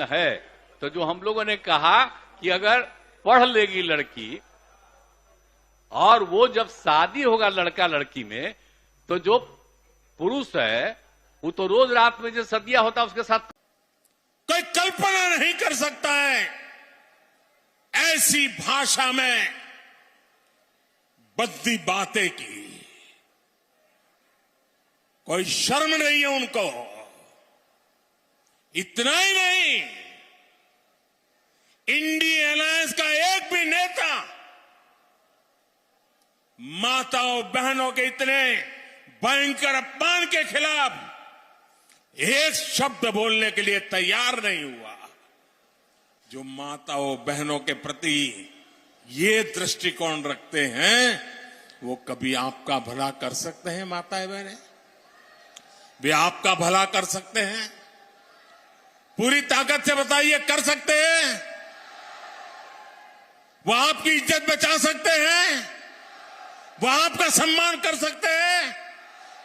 है। तो जो हम लोगों ने कहा कि अगर पढ़ लेगी लड़की और वो जब शादी होगा लड़का लड़की में, तो जो पुरुष है वो तो रोज रात में जो सदिया होता है उसके साथ कोई कल्पना नहीं कर सकता है ऐसी भाषा में बद्दी बातें की। कोई शर्म नहीं है उनको। इतना ही नहीं, इंडिया अलायंस का एक भी नेता माताओं बहनों के इतने भयंकर अपमान के खिलाफ एक शब्द बोलने के लिए तैयार नहीं हुआ। जो माताओं बहनों के प्रति ये दृष्टिकोण रखते हैं वो कभी आपका भला कर सकते हैं? माताएं बहनें, वे आपका भला कर सकते हैं? पूरी ताकत से बताइए, कर सकते हैं? वो आपकी इज्जत बचा सकते हैं? वो आपका सम्मान कर सकते हैं?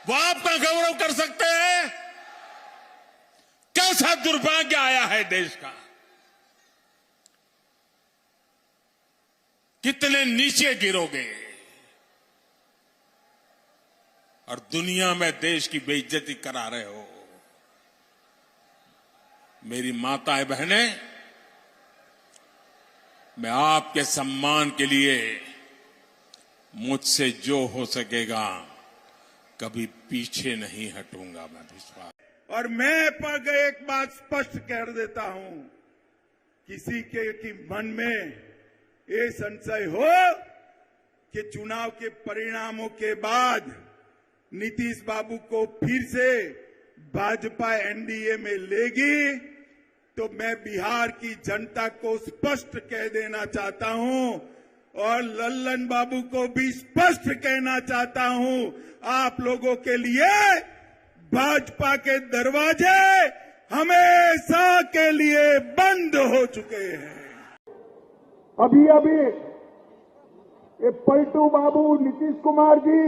वो आपका गौरव कर सकते हैं? कैसा दुर्भाग्य आया है देश का। कितने नीचे गिरोगे और दुनिया में देश की बेइज्जती करा रहे हो। मेरी माताएं बहनें, मैं आपके सम्मान के लिए मुझसे जो हो सकेगा कभी पीछे नहीं हटूंगा। मैं विश्वास और मैं पर एक बात स्पष्ट कर देता हूं, किसी के की मन में ये संशय हो कि चुनाव के परिणामों के बाद नीतीश बाबू को फिर से भाजपा एनडीए में लेगी, तो मैं बिहार की जनता को स्पष्ट कह देना चाहता हूं और लल्लन बाबू को भी स्पष्ट कहना चाहता हूं, आप लोगों के लिए भाजपा के दरवाजे हमेशा के लिए बंद हो चुके हैं। अभी ये पलटू बाबू नीतीश कुमार जी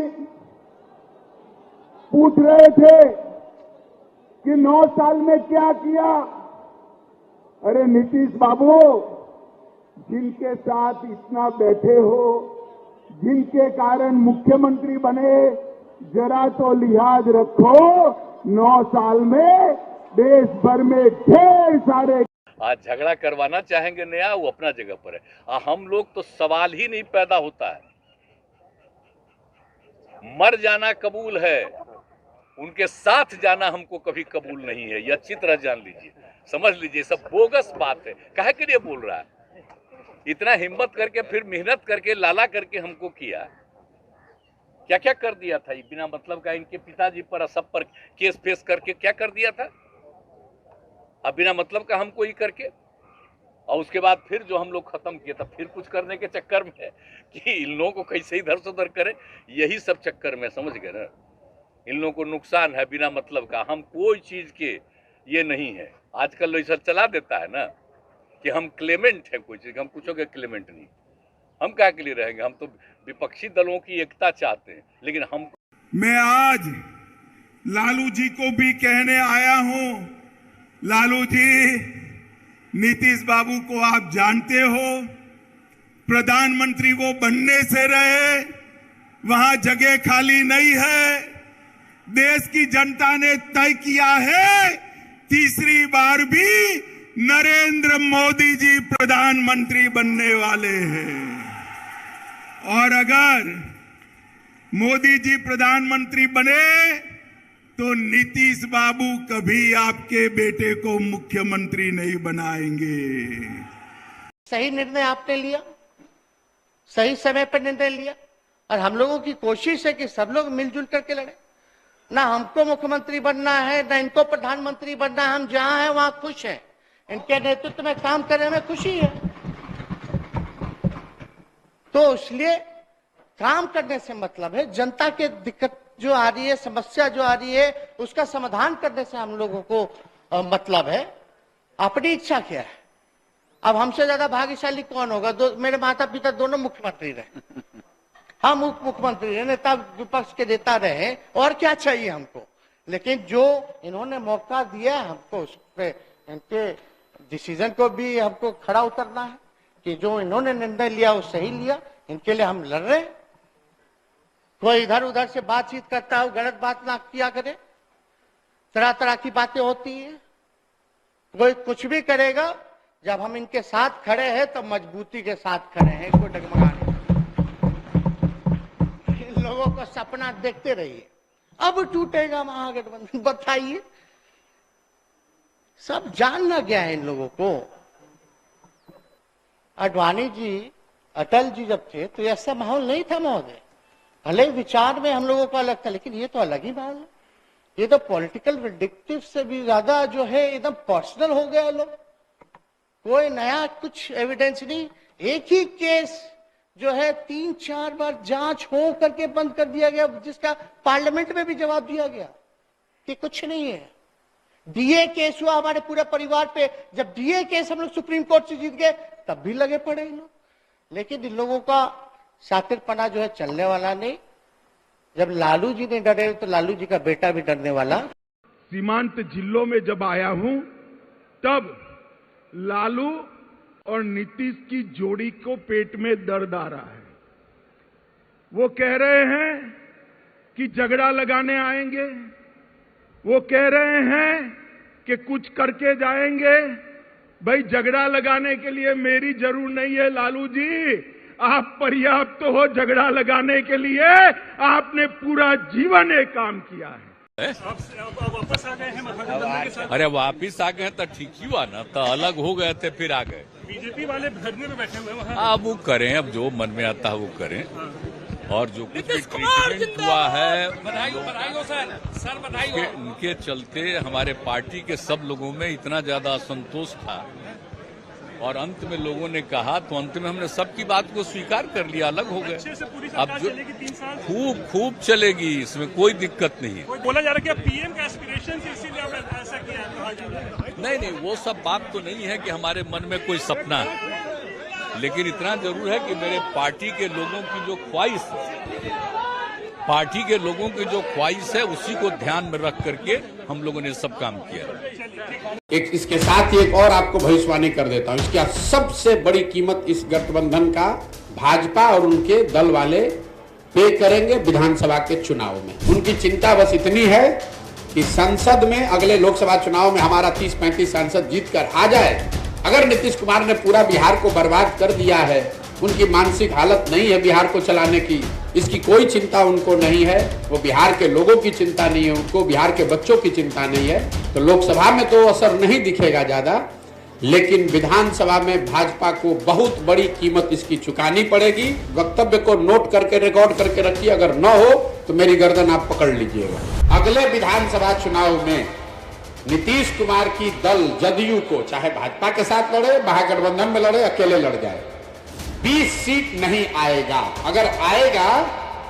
पूछ रहे थे कि 9 साल में क्या किया। अरे नीतीश बाबू, जिनके साथ इतना बैठे हो, जिनके कारण मुख्यमंत्री बने, जरा तो लिहाज रखो। 9 साल में देश भर में ढेर सारे आज झगड़ा करवाना चाहेंगे नया, वो अपना जगह पर है। हम लोग तो सवाल ही नहीं पैदा होता है। मर जाना कबूल है, उनके साथ जाना हमको कभी कबूल नहीं है। यह अच्छी तरह जान लीजिए, समझ लीजिए, सब बोगस बात है। काहे के लिए बोल रहा है? इतना हिम्मत करके फिर मेहनत करके लाला करके हमको किया, क्या क्या कर दिया था बिना मतलब का। इनके पिताजी पर सब पर केस फेस करके क्या कर दिया था अब बिना मतलब का हमको ही करके। और उसके बाद फिर जो हम लोग खत्म किए था, फिर कुछ करने के चक्कर में कि इन लोगों को कैसे इधर से उधर करे, यही सब चक्कर में, समझ गए ना। इन लोगों को नुकसान है बिना मतलब का। हम कोई चीज के ये नहीं है। आजकल ऐसा चला देता है ना कि हम क्लेमेंट है कोई चीज, हम कुछ के क्लेमेंट नहीं। हम क्या के लिए रहेंगे? हम तो विपक्षी दलों की एकता चाहते हैं, लेकिन हम मैं आज लालू जी को भी कहने आया हूं, लालू जी, नीतीश बाबू को आप जानते हो, प्रधानमंत्री वो बनने से रहे, वहां जगह खाली नहीं है। देश की जनता ने तय किया है, तीसरी बार भी नरेंद्र मोदी जी प्रधानमंत्री बनने वाले हैं। और अगर मोदी जी प्रधानमंत्री बने तो नीतीश बाबू कभी आपके बेटे को मुख्यमंत्री नहीं बनाएंगे। सही निर्णय आपने लिया, सही समय पर निर्णय लिया, और हम लोगों की कोशिश है कि सब लोग मिलजुल करके लड़े। ना हमको मुख्यमंत्री बनना है, ना इनको प्रधानमंत्री बनना है। हम जहां हैं वहां खुश हैं, इनके नेतृत्व में काम करने में खुशी है। तो इसलिए काम करने से मतलब है, जनता के दिक्कत जो आ रही है, समस्या जो आ रही है, उसका समाधान करने से हम लोगों को मतलब है। अपनी इच्छा क्या है? अब हमसे ज्यादा भाग्यशाली कौन होगा? मेरे माता पिता दोनों मुख्यमंत्री रहे, हम उप मुख्यमंत्री रहे, नेता विपक्ष के नेता रहे, और क्या चाहिए हमको? लेकिन जो इन्होंने मौका दिया हमको, उस पे इनके डिसीजन को भी हमको खड़ा उतरना है कि जो इन्होंने निर्णय लिया वो सही लिया, इनके लिए हम लड़ रहे हैं। कोई इधर उधर से बातचीत करता है, गलत बात ना किया करे, तरह तरह की बातें होती हैं। कोई कुछ भी करेगा, जब हम इनके साथ खड़े हैं तो मजबूती के साथ खड़े हैं, कोई डगमगाने। इन लोगों का सपना देखते रहिए, अब टूटेगा महागठबंधन, बताइए। सब जानना गया है इन लोगों को। आडवाणी जी, अटल जी जब थे तो ऐसा माहौल नहीं था महोदय। भले विचार में हम लोगों का अलग था, लेकिन ये तो अलग ही माहौल है। ये तो पॉलिटिकल विंडिक्टिव से भी ज्यादा जो है एकदम पर्सनल हो गया लोग। कोई नया कुछ एविडेंस नहीं। एक ही केस जो है 3-4 बार जांच हो करके बंद कर दिया गया, जिसका पार्लियामेंट में भी जवाब दिया गया कि कुछ नहीं है। डीए केस हुआ हमारे पूरे परिवार पे, जब डीए केस हम लोग सुप्रीम कोर्ट से जीत गए तब भी लगे पड़े इन लोग। लेकिन इन लोगों का शातिरपना जो है चलने वाला नहीं। जब लालू जी ने डरे तो लालू जी का बेटा भी डरने वाला। सीमांत जिलों में जब आया हूं तब लालू और नीतीश की जोड़ी को पेट में दर्द आ रहा है। वो कह रहे हैं कि झगड़ा लगाने आएंगे, वो कह रहे हैं कि कुछ करके जाएंगे। भाई झगड़ा लगाने के लिए मेरी जरूर नहीं है लालू जी, आप पर्याप्त तो हो झगड़ा लगाने के लिए। आपने पूरा जीवन एक काम किया है। वापस आ गए हैं महागठबंधन के साथ। अरे वापिस आ गए तो ठीक ही हुआ ना, तो अलग हो गए थे फिर आ गए। बीजेपी वाले धरने में बैठे हुए वहाँ। अब वो करें, अब जो मन में आता है वो करें। और जो कुछ भी ट्रीटमेंट हुआ है उनके चलते हमारे पार्टी के सब लोगों में इतना ज्यादा असंतोष था, और अंत में लोगों ने कहा तो अंत में हमने सबकी बात को स्वीकार कर लिया, अलग हो गए। अब जो 3 साल खूब चलेगी, इसमें कोई दिक्कत नहीं है। बोला जा रहा है कि पीएम का एस्पिरेशन है, इसीलिए आपने ऐसा किया। नहीं, वो सब बात तो नहीं है कि हमारे मन में कोई सपना है, लेकिन इतना जरूर है कि मेरे पार्टी के लोगों की जो ख्वाहिश है उसी को ध्यान में रख करके हम लोगों ने सब काम किया। इसके साथ ही एक और आपको भविष्यवाणी कर देता हूं। इसकी सबसे बड़ी कीमत इस गठबंधन का भाजपा और उनके दल वाले पे करेंगे विधानसभा के चुनाव में। उनकी चिंता बस इतनी है कि संसद में अगले लोकसभा चुनाव में हमारा 30-35 सांसद जीत कर आ जाए। अगर नीतीश कुमार ने पूरा बिहार को बर्बाद कर दिया है, उनकी मानसिक हालत नहीं है बिहार को चलाने की, इसकी कोई चिंता उनको नहीं है। वो बिहार के लोगों की चिंता नहीं है, उनको बिहार के बच्चों की चिंता नहीं है। तो लोकसभा में तो असर नहीं दिखेगा ज्यादा, लेकिन विधानसभा में भाजपा को बहुत बड़ी कीमत इसकी चुकानी पड़ेगी। वक्तव्य को नोट करके रिकॉर्ड करके रखिए, अगर न हो तो मेरी गर्दन आप पकड़ लीजिएगा। अगले विधानसभा चुनाव में नीतीश कुमार की दल जदयू को, चाहे भाजपा के साथ लड़े, महागठबंधन में लड़े, अकेले लड़ जाए, 20 सीट नहीं आएगा। अगर आएगा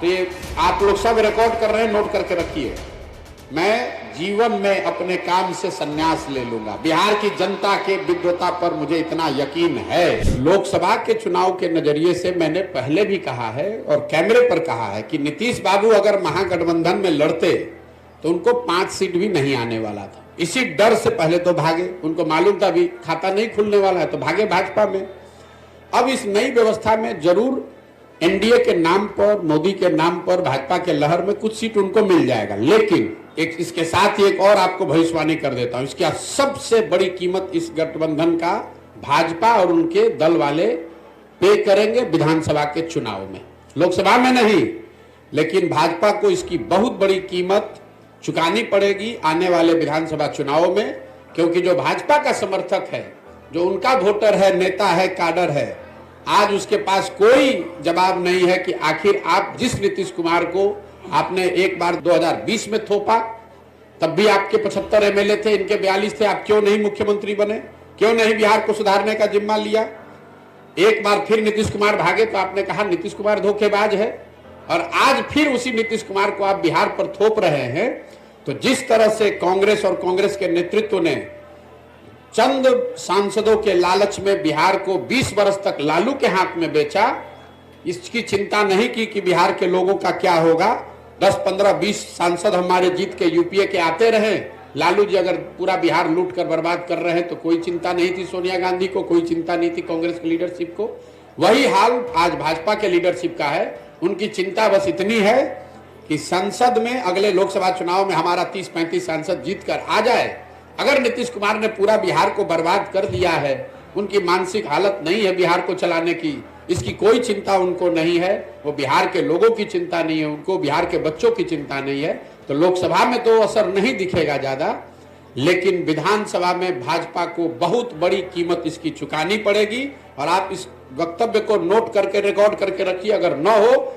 तो ये आप लोग सब रिकॉर्ड कर रहे हैं, नोट करके रखिए। मैं जीवन में अपने काम से संन्यास ले लूंगा। बिहार की जनता के विद्वता पर मुझे इतना यकीन है। लोकसभा के चुनाव के नजरिए से मैंने पहले भी कहा है और कैमरे पर कहा है कि नीतीश बाबू अगर महागठबंधन में लड़ते तो उनको 5 सीट भी नहीं आने वाला था। इसी डर से पहले तो भागे, उनको मालूम था अभी खाता नहीं खुलने वाला है, तो भागे भाजपा में। अब इस नई व्यवस्था में जरूर एनडीए के नाम पर, मोदी के नाम पर भाजपा के लहर में कुछ सीट उनको मिल जाएगा। लेकिन इसके साथ ही एक और आपको भविष्यवाणी कर देता हूं। इसकी सबसे बड़ी कीमत इस गठबंधन का भाजपा और उनके दल वाले पे करेंगे विधानसभा के चुनाव में। लोकसभा में नहीं, लेकिन भाजपा को इसकी बहुत बड़ी कीमत चुकानी पड़ेगी आने वाले विधानसभा चुनाव में, क्योंकि जो भाजपा का समर्थक है, जो उनका वोटर है, नेता है, काडर है, आज उसके पास कोई जवाब नहीं है कि आखिर आप जिस नीतीश कुमार को आपने एक बार 2020 में थोपा, तब भी आपके 75 एमएलए थे, इनके 42 थे, आप क्यों नहीं मुख्यमंत्री बने, क्यों नहीं बिहार को सुधारने का जिम्मा लिया। एक बार फिर नीतीश कुमार भागे तो आपने कहा नीतीश कुमार धोखेबाज है, और आज फिर उसी नीतीश कुमार को आप बिहार पर थोप रहे हैं। तो जिस तरह से कांग्रेस और कांग्रेस के नेतृत्व ने चंद सांसदों के लालच में बिहार को 20 वर्ष तक लालू के हाथ में बेचा, इसकी चिंता नहीं की कि बिहार के लोगों का क्या होगा। 10, 15, 20 सांसद हमारे जीत के यूपीए के आते रहे, लालू जी अगर पूरा बिहार लूट कर बर्बाद कर रहे हैं तो कोई चिंता नहीं थी सोनिया गांधी को, कोई चिंता नहीं थी कांग्रेस की लीडरशिप को। वही हाल आज भाजपा के लीडरशिप का है। उनकी चिंता बस इतनी है कि संसद में अगले लोकसभा चुनाव में हमारा 30-35 सांसद जीत कर आ जाए। अगर नीतीश कुमार ने पूरा बिहार को बर्बाद कर दिया है, उनकी मानसिक हालत नहीं है बिहार को चलाने की, इसकी कोई चिंता उनको नहीं है। वो बिहार के लोगों की चिंता नहीं है, उनको बिहार के बच्चों की चिंता नहीं है। तो लोकसभा में तो असर नहीं दिखेगा ज्यादा, लेकिन विधानसभा में भाजपा को बहुत बड़ी कीमत इसकी चुकानी पड़ेगी। और आप इस वक्तव्य को नोट करके रिकॉर्ड करके रखिए, अगर न हो